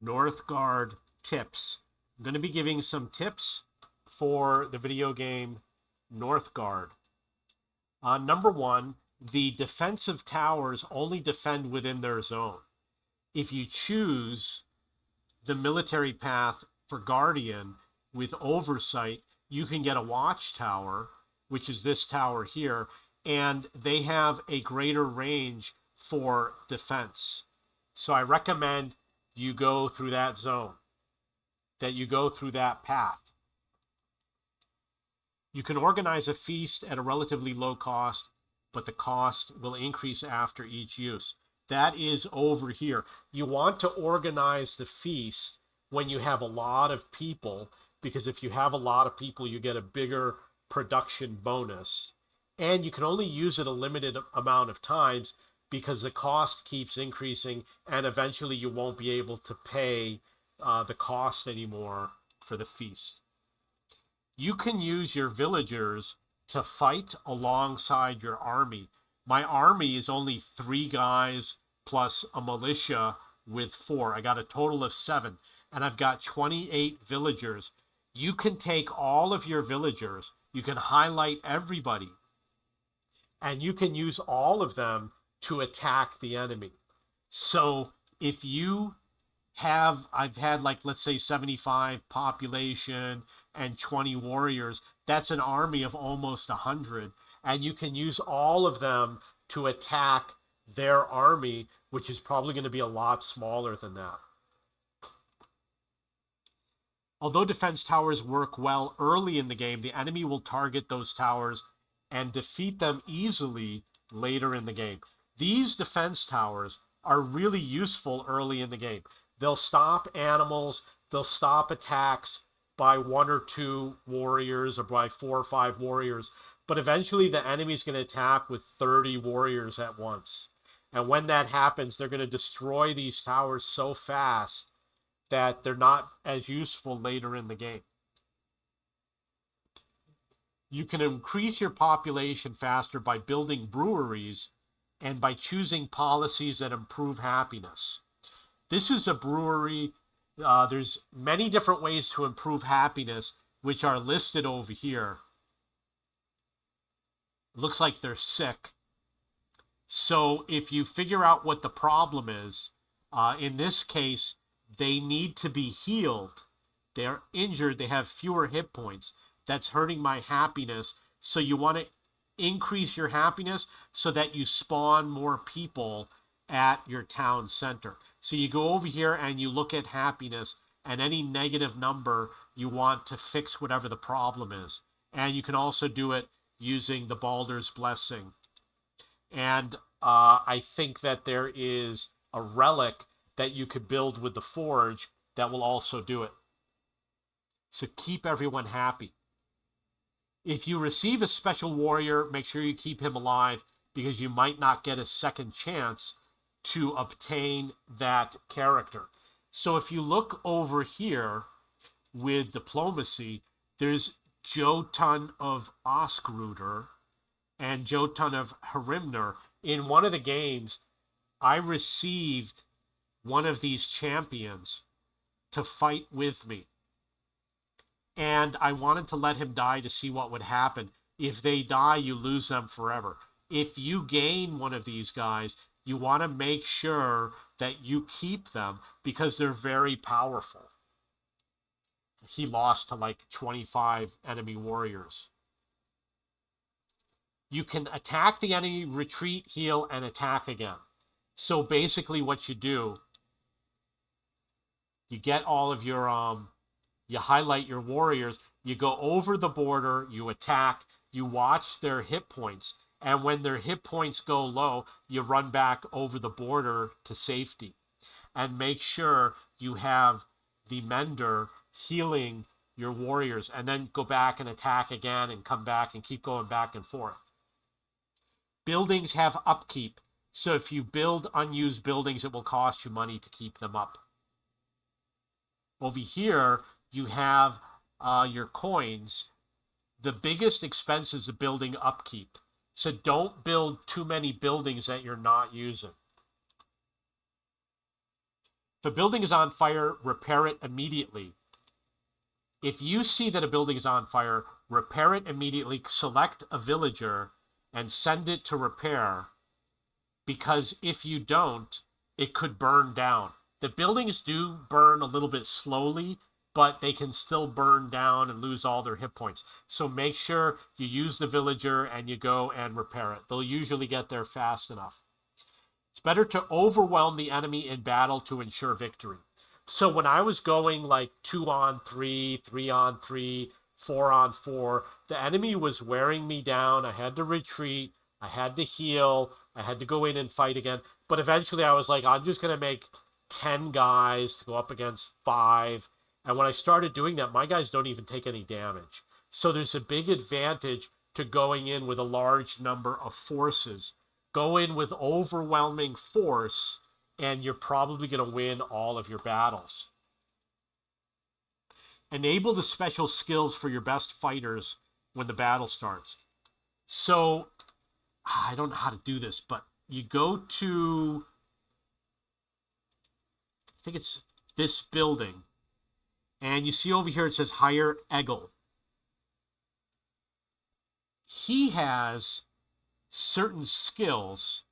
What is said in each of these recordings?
Northgard tips. I'm going to be giving some tips for the video game Northgard. Number one, the defensive towers only defend within their zone. If you choose the military path for Guardian with oversight, you can get a watchtower, which is this tower here, and they have a greater range for defense. So I recommend you go through that zone, that you go through that path. You can organize a feast at a relatively low cost, but the cost will increase after each use. That is over here. You want to organize the feast when you have a lot of people, because if you have a lot of people, you get a bigger production bonus. And you can only use it a limited amount of times because the cost keeps increasing, and eventually you won't be able to pay the cost anymore for the feast. You can use your villagers to fight alongside your army. My army is only 3 guys plus a militia with 4. I got a total of 7, and I've got 28 villagers. You can take all of your villagers, you can highlight everybody, and you can use all of them to attack the enemy. So if you have, I've had like, let's say 75 population and 20 warriors, that's an army of almost 100. And you can use all of them to attack their army, which is probably going to be a lot smaller than that. Although defense towers work well early in the game, the enemy will target those towers and defeat them easily later in the game. These defense towers are really useful early in the game. They'll stop animals, they'll stop attacks by 1 or 2 warriors or by 4 or 5 warriors, but eventually the enemy's going to attack with 30 warriors at once. And when that happens, they're going to destroy these towers so fast that they're not as useful later in the game. You can increase your population faster by building breweries and by choosing policies that improve happiness. This is a brewery. There's many different ways to improve happiness, which are listed over here. Looks like they're sick. So if you figure out what the problem is, in this case, they need to be healed. They're injured. They have fewer hit points. That's hurting my happiness. So you want to increase your happiness so that you spawn more people at your town center. So you go over here and you look at happiness, and any negative number, you want to fix whatever the problem is. And you can also do it using the Baldur's Blessing. And I think that there is a relic that you could build with the forge that will also do it. So keep everyone happy. If you receive a special warrior, make sure you keep him alive, because you might not get a second chance to obtain that character. So if you look over here with diplomacy, there's Jotun of Oskruder and Jotun of Harimner. In one of the games, I received one of these champions to fight with me. And I wanted to let him die to see what would happen. If they die, you lose them forever. If you gain one of these guys, you want to make sure that you keep them because they're very powerful. He lost to like 25 enemy warriors. You can attack the enemy, retreat, heal, and attack again. So basically what you do, you get all of your you highlight your warriors, you go over the border, you attack, you watch their hit points, and when their hit points go low, you run back over the border to safety. And make sure you have the mender healing your warriors, and then go back and attack again and come back and keep going back and forth. Buildings have upkeep, so if you build unused buildings, it will cost you money to keep them up. Over here, you have your coins. The biggest expense is the building upkeep. So don't build too many buildings that you're not using. If a building is on fire, repair it immediately. If you see that a building is on fire, repair it immediately. Select a villager and send it to repair, because if you don't, it could burn down. The buildings do burn a little bit slowly, but they can still burn down and lose all their hit points. So make sure you use the villager and you go and repair it. They'll usually get there fast enough. It's better to overwhelm the enemy in battle to ensure victory. So when I was going like 2-on-3, 3-on-3, 4-on-4, the enemy was wearing me down. I had to retreat. I had to heal. I had to go in and fight again. But eventually I was like, I'm just going to make 10 guys to go up against 5. And when I started doing that, my guys don't even take any damage. So there's a big advantage to going in with a large number of forces. Go in with overwhelming force, and you're probably going to win all of your battles. Enable the special skills for your best fighters when the battle starts. So, I don't know how to do this, but you go to, I think it's this building, and you see over here it says hire Eggle. He has certain skills,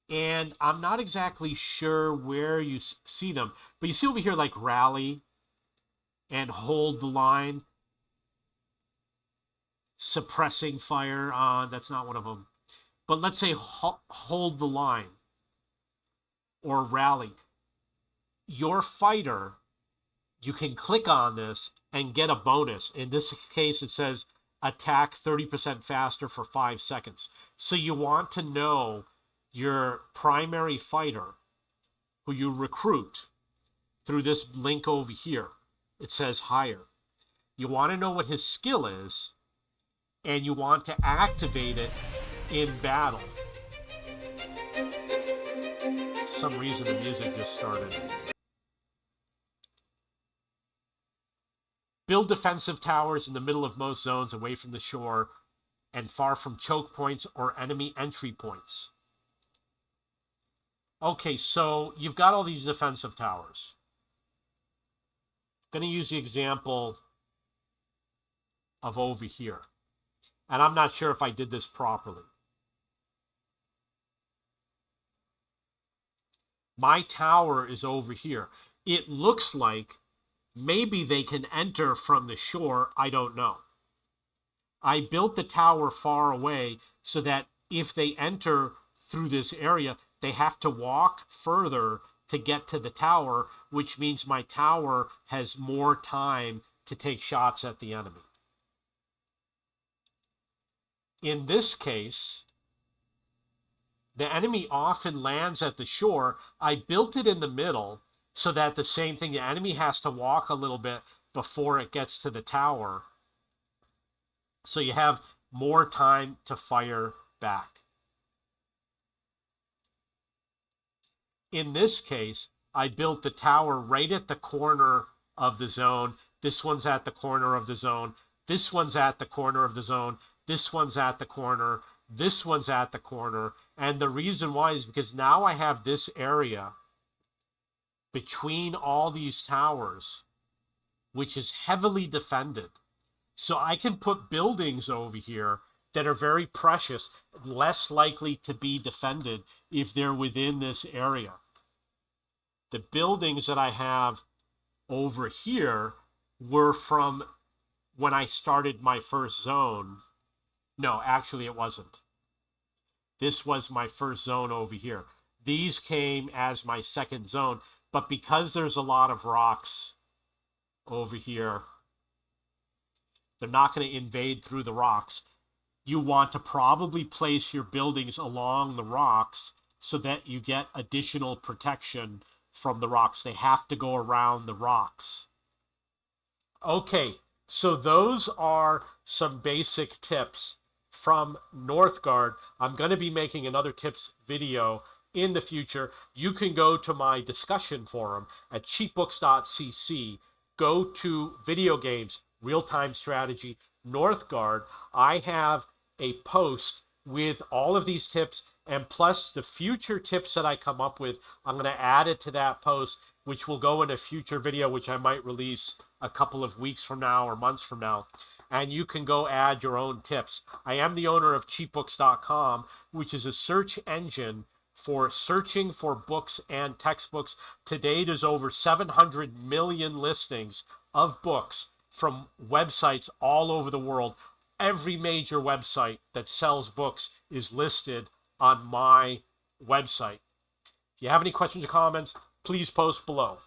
and I'm not exactly sure where you see them, but you see over here like rally and hold the line, suppressing fire. That's not one of them, but let's say hold the line or rally. Your fighter, you can click on this and get a bonus. In this case, it says attack 30% faster for 5 seconds. So you want to know your primary fighter, who you recruit through this link over here. It says hire. You want to know what his skill is, and you want to activate it in battle. For some reason the music just started. Build defensive towers in the middle of most zones, away from the shore and far from choke points or enemy entry points. Okay, so you've got all these defensive towers. I'm going to use the example of over here. And I'm not sure if I did this properly. My tower is over here. It looks like maybe they can enter from the shore. I don't know. I built the tower far away so that if they enter through this area, they have to walk further to get to the tower, which means my tower has more time to take shots at the enemy. In this case, the enemy often lands at the shore. I built it in the middle so that the same thing, the enemy has to walk a little bit before it gets to the tower. So you have more time to fire back. In this case, I built the tower right at the corner of the zone. This one's at the corner of the zone. This one's at the corner of the zone. This one's at the corner. This one's at the corner. And the reason why is because now I have this area between all these towers, which is heavily defended. So I can put buildings over here that are very precious, less likely to be defended if they're within this area. The buildings that I have over here were from when I started my first zone. No, actually it wasn't. This was my first zone over here. These came as my second zone, but because there's a lot of rocks over here, they're not going to invade through the rocks. You want to probably place your buildings along the rocks so that you get additional protection from the rocks. They have to go around the rocks. Okay, so those are some basic tips from Northgard. I'm going to be making another tips video in the future. You can go to my discussion forum at cheapbooks.cc. Go to video games, real-time strategy, Northgard. I have a post with all of these tips, and plus the future tips that I come up with. I'm going to add it to that post, which will go in a future video, which I might release a couple of weeks from now or months from now. And you can go add your own tips. I am the owner of cheapbooks.com, which is a search engine for searching for books and textbooks. Today, there's over 700 million listings of books from websites all over the world. Every major website that sells books is listed on my website. If you have any questions or comments, please post below.